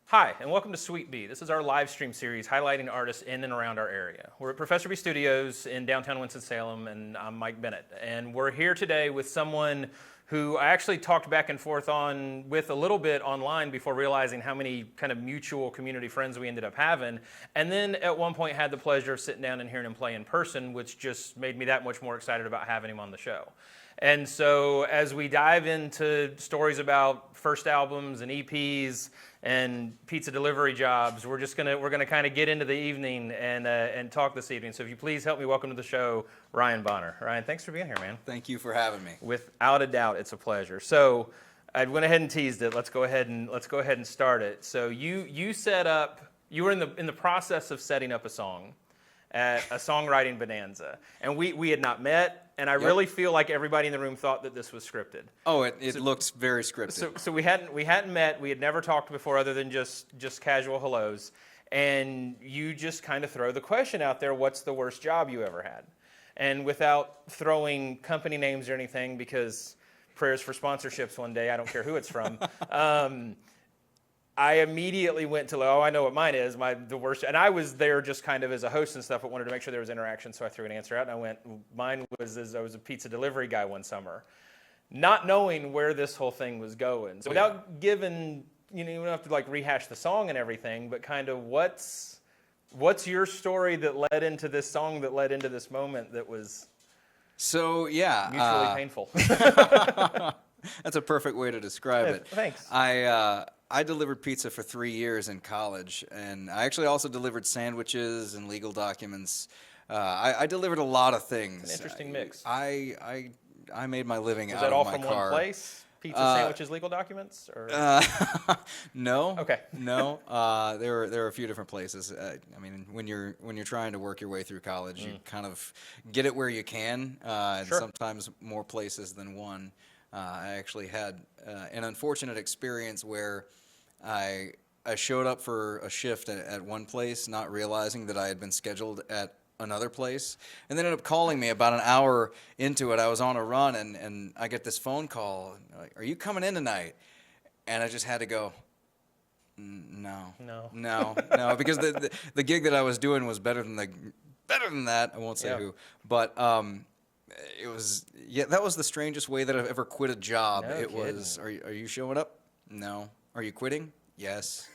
Hi, and welcome to Sweet Bee. This is our live stream series highlighting artists in and around our area. We're at Professor Bee Studios in downtown Winston-Salem, and I'm Mike Bennett. And we're here today with someone who I actually talked back and forth on with a little bit online before realizing how many kind of mutual community friends we ended up having. And then at one point had the pleasure of sitting down and hearing him play in person, which just made me that much more excited about having him on the show. And so as we dive into stories about first albums and EPs and pizza delivery jobs, we're gonna kind of get into the evening and talk this evening. So if you please help me welcome to the show, Ryan Bonner. Ryan, thanks for being here, man. Thank you for having me. Without a doubt, it's a pleasure. So I went ahead and teased it. Let's go ahead and start it. So you were in the process of setting up a song at a songwriting bonanza, and we had not met. And I really feel like everybody in the room thought that this was scripted. Oh, it looks very scripted. So we hadn't met. We had never talked before, other than just casual hellos. And you just kind of throw the question out there: what's the worst job you ever had? And without throwing company names or anything, because prayers for sponsorships one day. I don't care who it's from. I immediately went to, I know what mine is, the worst. And I was there just kind of as a host and stuff, but wanted to make sure there was interaction, so I threw an answer out, and I went, mine was I was a pizza delivery guy one summer, not knowing where this whole thing was going. So without giving, you don't have to like rehash the song and everything, but kind of what's your story that led into this song, that led into this moment that was mutually painful? That's a perfect way to describe it. Thanks. I delivered pizza for 3 years in college, and I actually also delivered sandwiches and legal documents. I delivered a lot of things. It's an interesting mix. I made my living Was out that all of my from car. one place? Pizza, sandwiches, legal documents? Or? No. Okay. No. There are a few different places. I mean, when you're trying to work your way through college, you kind of get it where you can, and sometimes more places than one. I actually had an unfortunate experience where I showed up for a shift at one place, not realizing that I had been scheduled at another place, and they ended up calling me about an hour into it. I was on a run, and I get this phone call, like, "Are you coming in tonight?" And I just had to go, no, because the gig that I was doing was better than that. I won't say who, but it was that was the strangest way that I've ever quit a job. No it kidding. Was, are you showing up? No. Are you quitting? Yes.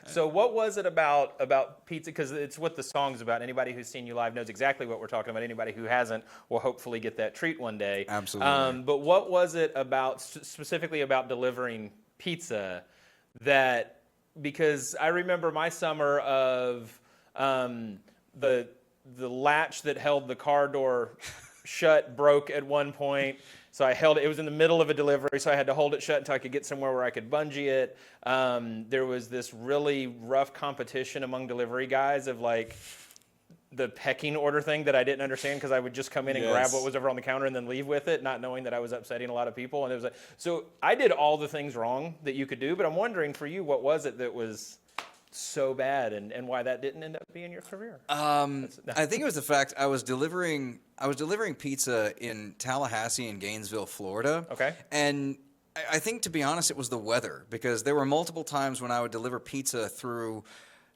So what was it about pizza? Because it's what the song's about. Anybody who's seen you live knows exactly what we're talking about. Anybody who hasn't will hopefully get that treat one day. Absolutely. But what was it about, specifically about delivering pizza, because I remember my summer of the latch that held the car door shut broke at one point. So I held it. It was in the middle of a delivery, so I had to hold it shut until I could get somewhere where I could bungee it. There was this really rough competition among delivery guys of like the pecking order thing that I didn't understand, because I would just come in and grab what was over on the counter and then leave with it, not knowing that I was upsetting a lot of people. And it was like, so I did all the things wrong that you could do, but I'm wondering for you, what was it that was so bad, and why that didn't end up being your career? I think it was the fact I was delivering pizza in Tallahassee and Gainesville, Florida. Okay. And I think, to be honest, it was the weather, because there were multiple times when I would deliver pizza through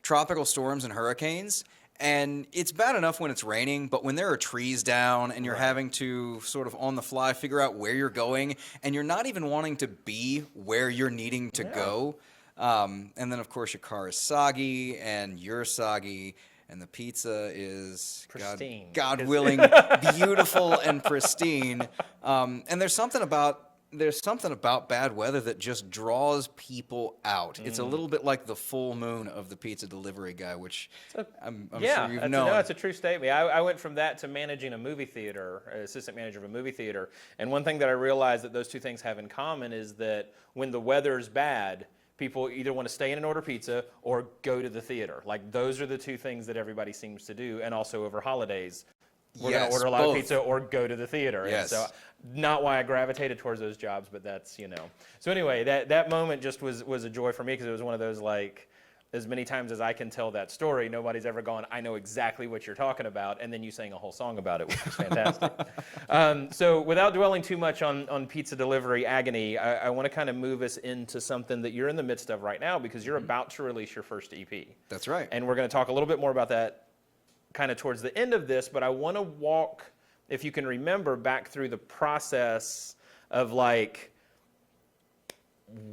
tropical storms and hurricanes. And it's bad enough when it's raining, but when there are trees down and you're having to sort of on the fly figure out where you're going, and you're not even wanting to be where you're needing to go. And then, of course, your car is soggy, and you're soggy, and the pizza is, pristine. God willing, beautiful and pristine. And there's something about bad weather that just draws people out. It's a little bit like the full moon of the pizza delivery guy, which I'm sure you've known. No, it's a true statement. I went from that to managing a movie theater, assistant manager of a movie theater. And one thing that I realized that those two things have in common is that when the weather's bad, people either want to stay in and order pizza or go to the theater. Like, those are the two things that everybody seems to do. And also over holidays, we're going to order a lot of pizza or go to the theater. Yes. And so, not why I gravitated towards those jobs, but that's, So anyway, that moment just was a joy for me, because it was one of those, like, as many times as I can tell that story, nobody's ever gone, I know exactly what you're talking about, and then you sang a whole song about it, which is fantastic. So without dwelling too much on pizza delivery agony, I want to kind of move us into something that you're in the midst of right now, because you're about to release your first EP. That's right. And we're going to talk a little bit more about that kind of towards the end of this, but I want to walk, if you can remember, back through the process of like,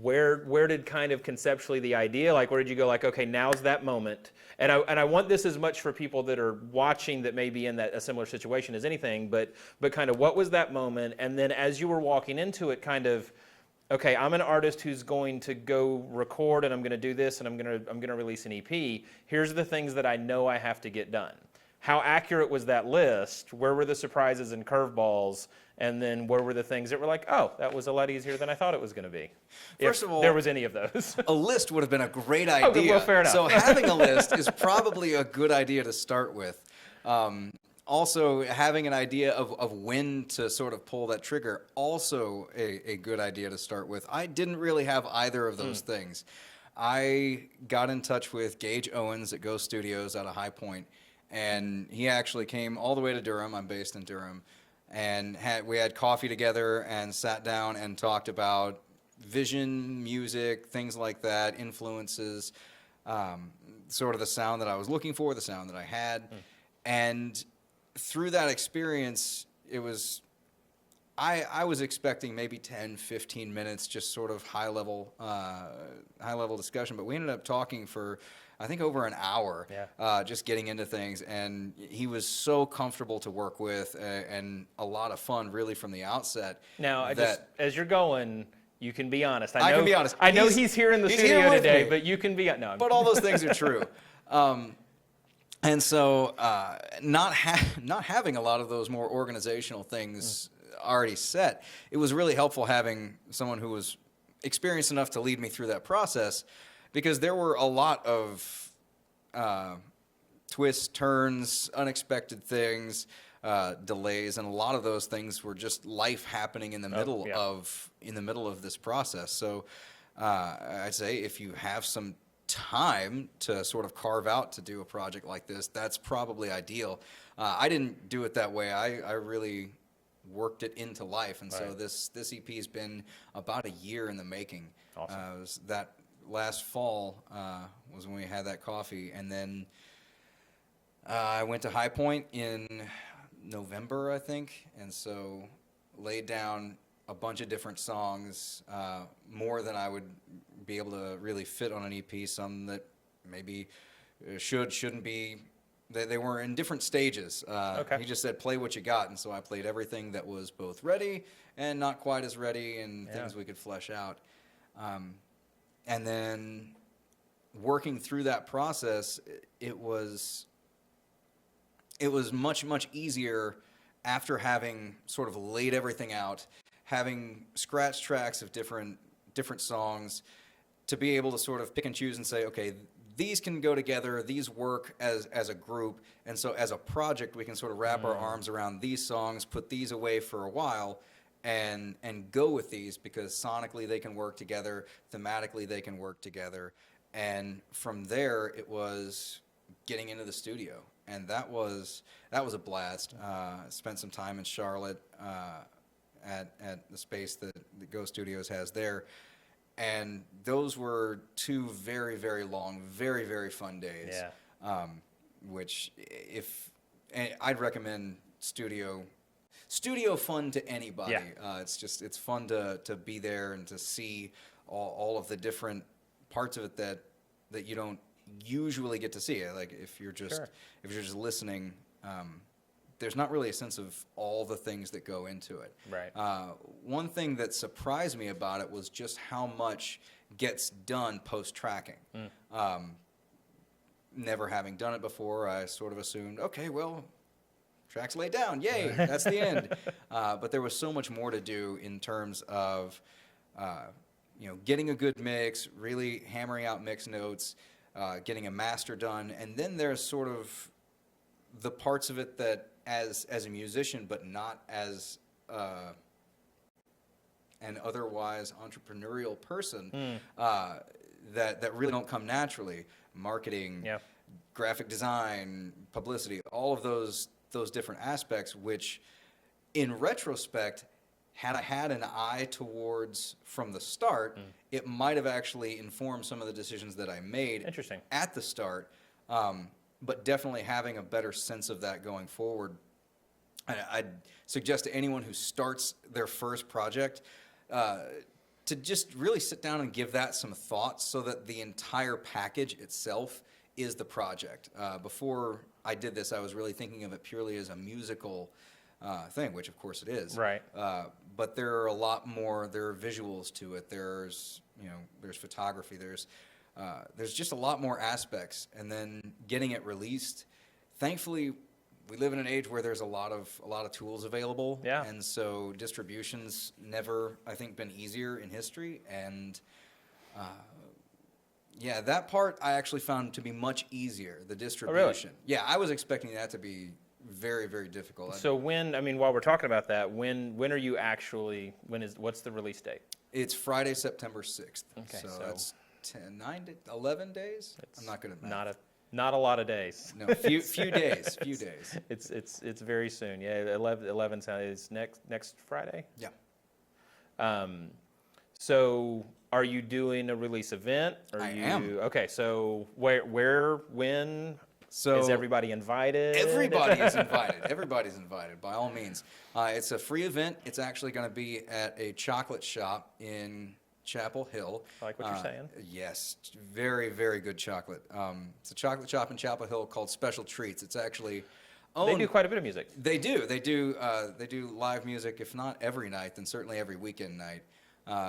where did kind of conceptually the idea, like where did you go like, okay, now's that moment? And I want this as much for people that are watching that may be in a similar situation as anything, but kind of what was that moment? And then as you were walking into it, kind of, okay, I'm an artist who's going to go record and I'm going to do this and I'm going to release an EP. Here's the things that I know I have to get done. How accurate was that list? Where were the surprises and curveballs? And then where were the things that were like, oh, that was a lot easier than I thought it was going to be? First if of all, there was any of those. A list would have been a great idea. Oh, well, fair enough. So having a list is probably a good idea to start with. Also, having an idea of when to sort of pull that trigger, also a good idea to start with. I didn't really have either of those things. I got in touch with Gage Owens at Go Studios out of High Point, and he actually came all the way to Durham. I'm based in Durham. And we had coffee together and sat down and talked about vision, music, things like that, influences, sort of the sound that I was looking for, the sound that I had. And through that experience, it was, I was expecting maybe 10, 15 minutes, just sort of high level discussion. But we ended up talking for, I think, over an hour, just getting into things. And he was so comfortable to work with and a lot of fun, really, from the outset. Now, as you're going, you can be honest. I can be honest. I know he's here in the studio today, but you can be no. But all those things are true. And so not having a lot of those more organizational things already set, it was really helpful having someone who was experienced enough to lead me through that process, because there were a lot of twists, turns, unexpected things, delays, and a lot of those things were just life happening in the middle of this process. So I'd say if you have some time to sort of carve out to do a project like this, that's probably ideal. I didn't do it that way. I really worked it into life, and so this EP has been about a year in the making. Awesome. That last fall was when we had that coffee, and then I went to High Point in November, I think, and so laid down a bunch of different songs, more than I would be able to really fit on an EP, some that maybe shouldn't be. They were in different stages. He just said, play what you got, and so I played everything that was both ready and not quite as ready, and things we could flesh out. And then working through that process, it was much, much easier after having sort of laid everything out, having scratch tracks of different songs, to be able to sort of pick and choose and say, okay, these can go together, these work as a group, and so as a project we can sort of wrap our arms around these songs, put these away for a while, and go with these, because sonically they can work together, thematically they can work together. And from there it was getting into the studio, and that was a blast. Spent some time in Charlotte at the space that the Go Studios has there. And those were 2 very, very long, very, very fun days. Yeah. Which, I'd recommend studio fun to anybody. Yeah. It's fun to be there and to see all of the different parts of it that you don't usually get to see. Like if you're just listening, there's not really a sense of all the things that go into it. Right. One thing that surprised me about it was just how much gets done post-tracking. Never having done it before, I sort of assumed, okay, well, track's laid down, yay, that's the end. But there was so much more to do in terms of getting a good mix, really hammering out mix notes, getting a master done, and then there's sort of the parts of it that as a musician, but not as an otherwise entrepreneurial person, that really don't come naturally. Marketing, Yeah. graphic design, publicity, all of those different aspects, which in retrospect, had I had an eye towards from the start, it might have actually informed some of the decisions that I made Interesting. at the start. But definitely having a better sense of that going forward. I'd suggest to anyone who starts their first project to just really sit down and give that some thought so that the entire package itself is the project. Before I did this, I was really thinking of it purely as a musical thing, which of course it is. Right. But there are a lot more. There are visuals to it. There's photography. There's just a lot more aspects. And then getting it released. Thankfully, we live in an age where there's a lot of tools available. Yeah. And so distribution's never, I think, been easier in history. And yeah, that part I actually found to be much easier. The distribution. Yeah, I was expecting that to be very, very difficult. So while we're talking about that, when are you actually, what's the release date? It's Friday, September 6th. Okay, So so that's 11 days? I'm not good at math. Not a lot of days. No, few days. It's very soon. Yeah, 11 is next Friday. Yeah. So are you doing a release event? I am. Okay, so where, when? So is everybody invited? Everybody is invited. Everybody's invited, by all means. It's a free event. It's actually going to be at a chocolate shop in Chapel Hill. I like what you're saying. Yes, very, very good chocolate. It's a chocolate shop in Chapel Hill called Special Treats. It's actually owned. They do quite a bit of music. They do. They do live music, if not every night, then certainly every weekend night.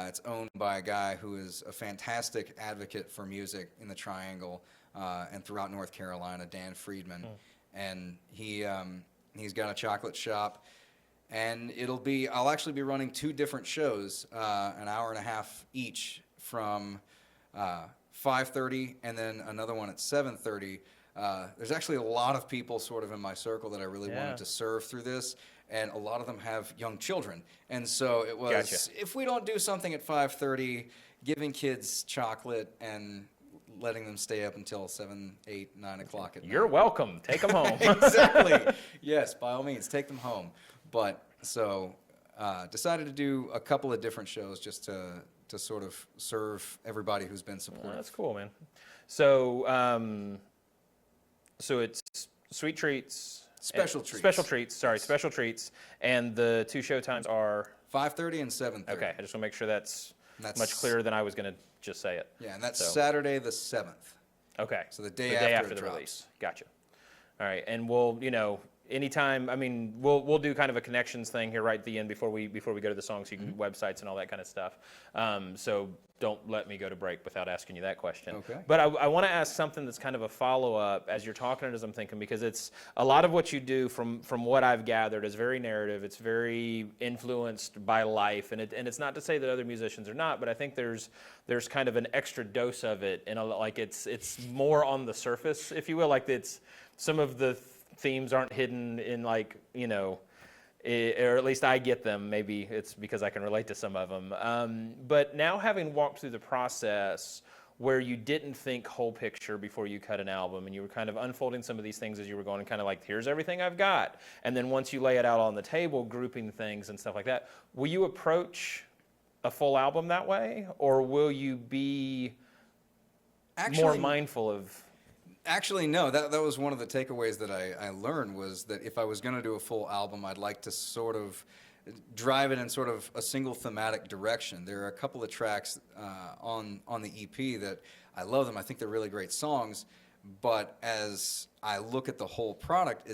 It's owned by a guy who is a fantastic advocate for music in the Triangle and throughout North Carolina, Dan Friedman. And he's got a chocolate shop. And I'll actually be running 2 different shows, an hour and a half each, from 5:30 and then another one at 7:30. There's actually a lot of people sort of in my circle that I really wanted to serve through this, and a lot of them have young children. And so it was, Gotcha. If we don't do something at 5:30, giving kids chocolate and letting them stay up until 7, 8, 9 o'clock at night. You're welcome. Take them home. Exactly. Yes, by all means, take them home. But so decided to do a couple of different shows just to sort of serve everybody who's been supportive. That's cool, man. So so it's Sweet Treats. Special Treats. Special Treats. Sorry, Special Treats. And the 2 show times are 5:30 and 7:30. okay. I just want to make sure that's That's much clearer than I was going to just say it. Yeah, and that's So- Saturday the 7th. Okay. So the day after it the drops. release. Gotcha. All right, and we'll, anytime. I mean, we'll do kind of a connections thing here right at the end before we go to the songs. So you can websites and all that kind of stuff. So don't let me go to break without asking you that question. Okay. But I want to ask something that's kind of a follow up as you're talking it, as I'm thinking, because it's a lot of what you do from what I've gathered is very narrative. It's very influenced by life, and it's not to say that other musicians are not, but I think there's kind of an extra dose of it, and like it's more on the surface, if you will. Like it's some of the themes aren't hidden in or at least I get them. Maybe it's because I can relate to some of them. But now having walked through the process where you didn't think whole picture before you cut an album, and you were kind of unfolding some of these things as you were going, and kind of like, here's everything I've got. And then once you lay it out on the table, grouping things and stuff like that, will you approach a full album that way? Or will you be more mindful of... Actually, no. That was one of the takeaways that I learned, was that if I was going to do a full album, I'd like to sort of drive it in sort of a single thematic direction. There are a couple of tracks on the EP that I love them. I think they're really great songs. But as I look at the whole product,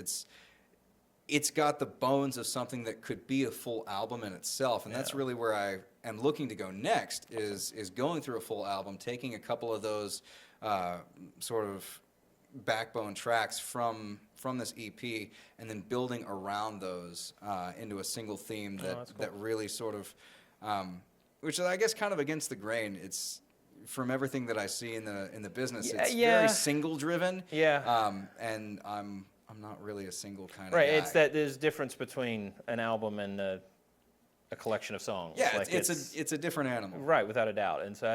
it's got the bones of something that could be a full album in itself. And that's really where I am looking to go next, is going through a full album, taking a couple of those sort of backbone tracks from this EP, and then building around those into a single theme that really sort of, which is, I guess, kind of against the grain. It's from everything that I see in the business. It's very single driven. Yeah. And I'm not really a single kind of right. guy. It's that there's difference between an album and a collection of songs. Yeah, like it's a different animal. Right, without a doubt. And so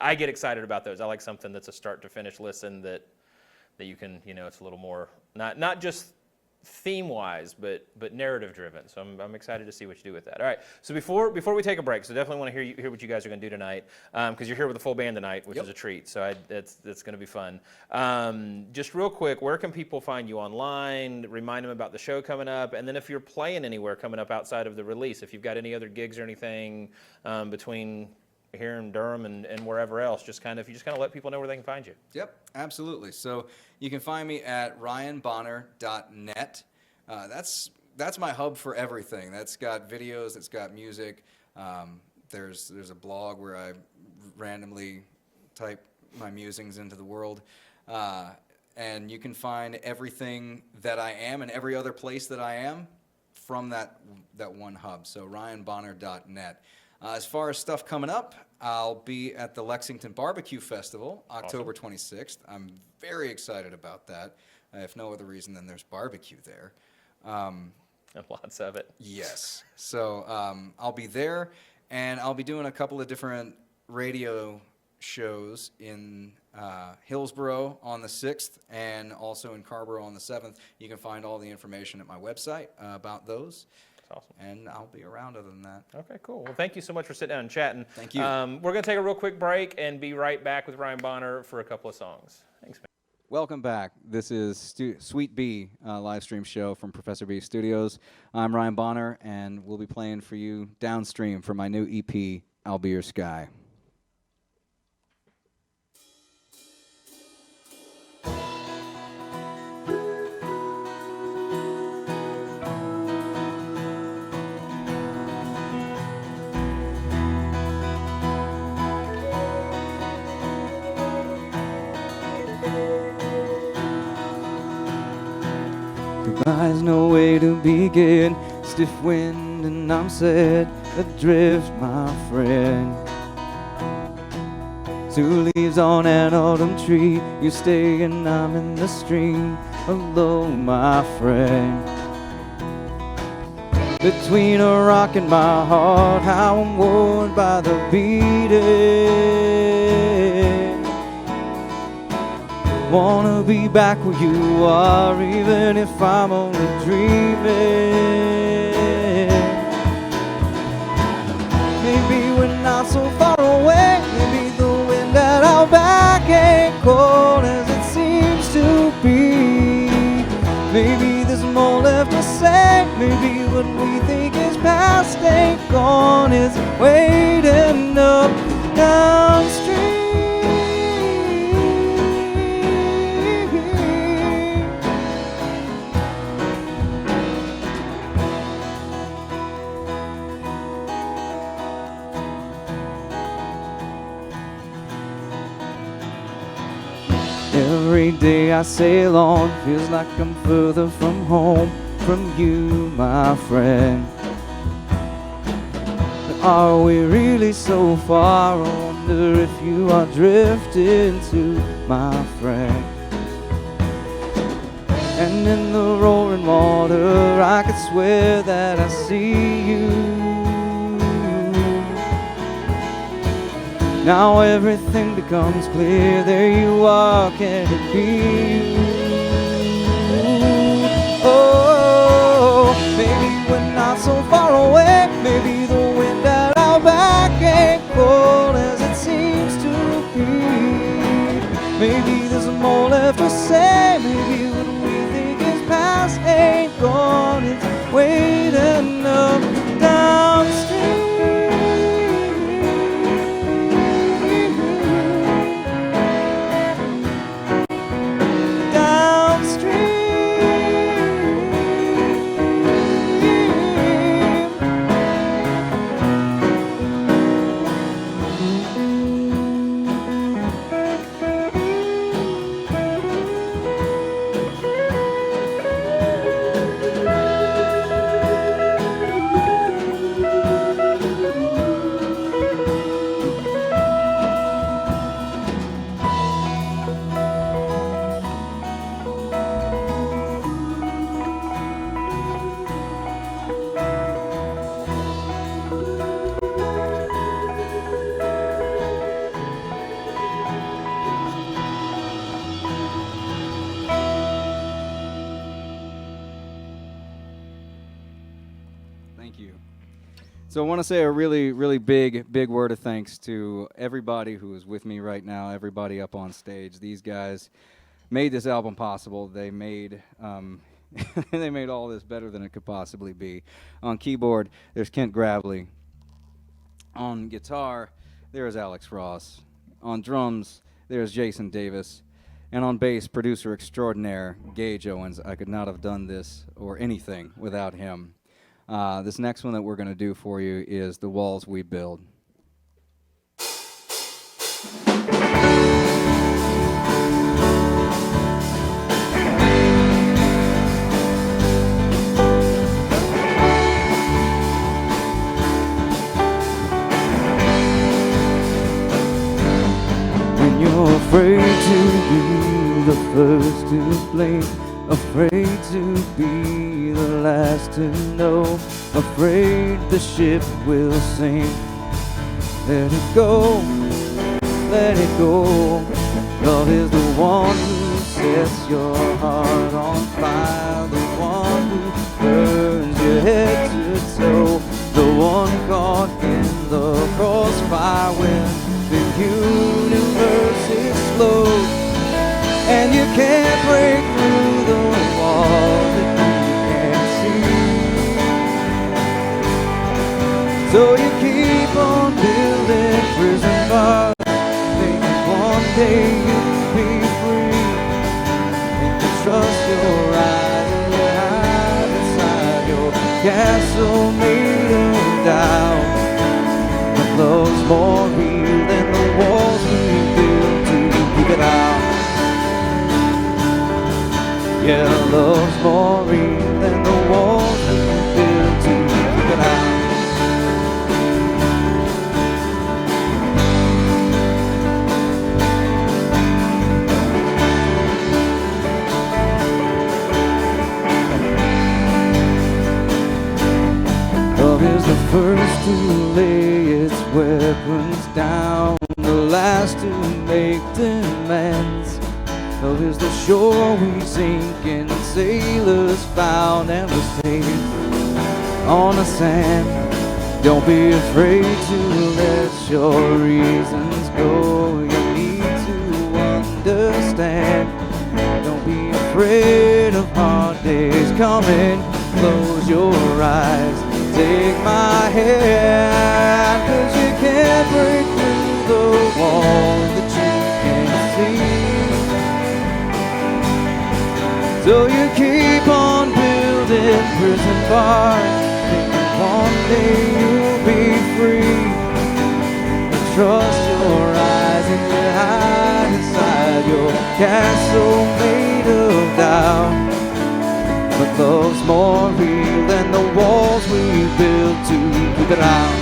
I get excited about those. I like something that's a start to finish listen that you can, it's a little more, not just theme-wise, but narrative-driven. So I'm excited to see what you do with that. All right. So before we take a break, so definitely want to hear what you guys are going to do tonight, because you're here with a full band tonight, which is a treat. So that's going to be fun. Just real quick, where can people find you online? Remind them about the show coming up, and then if you're playing anywhere coming up outside of the release, if you've got any other gigs or anything between here in Durham and wherever else, if you just kind of let people know where they can find you. Yep, absolutely. So you can find me at ryanbonner.net. That's my hub for everything. That's got videos, it's got music. There's a blog where I randomly type my musings into the world. And you can find everything that I am and every other place that I am from that one hub. So ryanbonner.net. As far as stuff coming up, I'll be at the Lexington Barbecue Festival, October 26th. I'm very excited about that, if no other reason than there's barbecue there. And lots of it. Yes. So I'll be there, and I'll be doing a couple of different radio shows in Hillsboro on the 6th and also in Carrboro on the 7th. You can find all the information at my website about those. Awesome. And I'll be around other than that. Okay, cool. Well, thank you so much for sitting down and chatting. Thank you. We're going to take a real quick break and be right back with Ryan Bonner for a couple of songs. Thanks, man. Welcome back. This is Sweet Bee live stream show from Professor B Studios. I'm Ryan Bonner, and we'll be playing for you Downstream from my new EP, I'll Be Your Sky. Goodbye's no way to begin. Stiff wind and I'm set adrift, my friend. Two leaves on an autumn tree. You stay and I'm in the stream alone, my friend. Between a rock and my heart, how I'm worn by the beating. Wanna be back where you are, even if I'm only dreaming. Maybe we're not so far away. Maybe the wind at our back ain't cold as it seems to be. Maybe there's more left to say. Maybe what we think is past ain't gone. It's waiting up downstream. Every day I sail on, feels like I'm further from home, from you, my friend. But are we really so far? I wonder if you are drifting too, my friend. And in the roaring water, I could swear that I see you. Now everything becomes clear. There you are, can it be you? Oh, maybe we're not so far away. Maybe the wind at our back ain't cold as it seems to be. Maybe there's more left to say. Maybe what we think is past ain't gone. It's waiting up downstream. So I want to say a really, really big word of thanks to everybody who is with me right now, everybody up on stage. These guys made this album possible. They made they made all this better than it could possibly be. On keyboard, there's Kent Gravely. On guitar, there is Alex Ross. On drums, there's Jason Davis. And on bass, producer extraordinaire, Gage Owens. I could not have done this or anything without him. This next one that we're going to do for you is The Walls We Build. When you're afraid to be the first to blame, afraid to be the last to know, afraid the ship will sink. Let it go, let it go. Love is the one who sets your heart on fire, the one who burns your head to toe, the one caught in the crossfire when the universe explodes. And you can't break through the wall that you can't see. So you keep on building prison bars, thinking one day you'll be free. And you trust your eyes and you hide inside your castle made of doubt. But love's more real than the walls we build to keep it out. Yeah, love's more real than the walls we build to keep it out. Love is the first to lay its weapons down, the last to make demands. Love is the shore we sink and sailors found, and we're safe on the sand. Don't be afraid to let your reasons go. You need to understand. Don't be afraid of hard days coming. Close your eyes, take my hand, 'cause you can't break through the wall that you can't see. So you keep on building prison bars, thinking one day you'll be free. You trust your eyes and you hide inside your castle made of doubt. But love's more real than the walls we build to keep it out.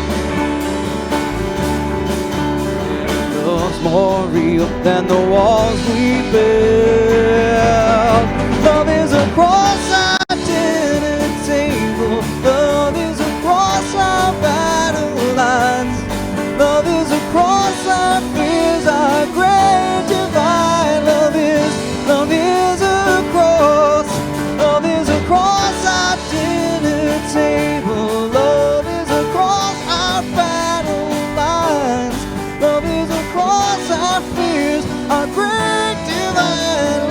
Love's more real than the walls we build. Love is across our dinner table. Love is across our battle lines. Love is across our fears, our great divide. Love is across. Love is across our dinner table. Love is across our battle lines. Love is across our fears, our great divide.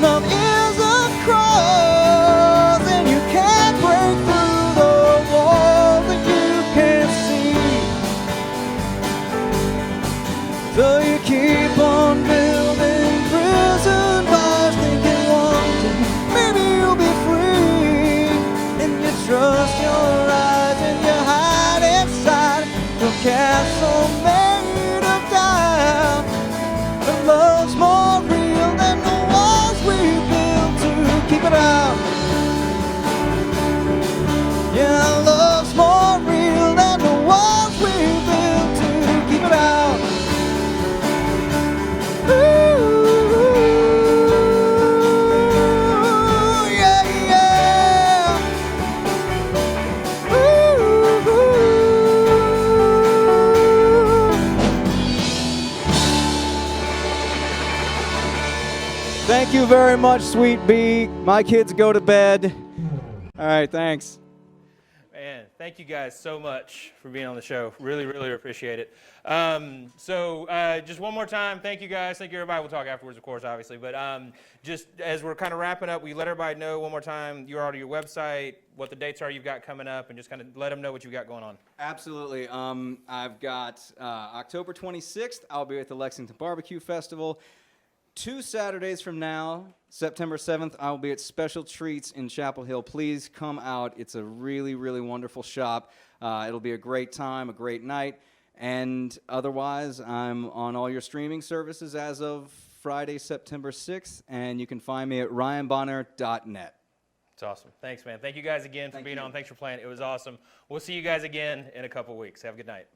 Love is across, and you can't break through the wall that you can't see. So you keep on building prison bars, thinking one day maybe you'll be free. And you trust your eyes and you hide inside your castle made of doubt. But love's more real than the walls we build to keep it out. Yeah, love's more real than the walls we build to keep it out. Ooh, yeah, yeah. Ooh. Thank you very much, Sweet Bee. My kids go to bed. All right, thanks. Man, Thank you guys so much for being on the show. Really, really appreciate it. Just one more time, thank you guys. Thank you, everybody. We'll talk afterwards, of course, obviously. But just as we're kind of wrapping up, we let everybody know one more time URL to your website, what the dates are you've got coming up, and just kind of let them know what you've got going on. Absolutely. I've got October 26th, I'll be at the Lexington Barbecue Festival. 2 Saturdays from now, September 7th, I'll be at Special Treats in Chapel Hill. Please come out. It's a really, really wonderful shop. It'll be a great time, a great night. And otherwise, I'm on all your streaming services as of Friday, September 6th, and you can find me at ryanbonner.net. It's awesome. Thanks, man. Thank you guys again for being on. Thanks for playing. It was awesome. We'll see you guys again in a couple weeks. Have a good night.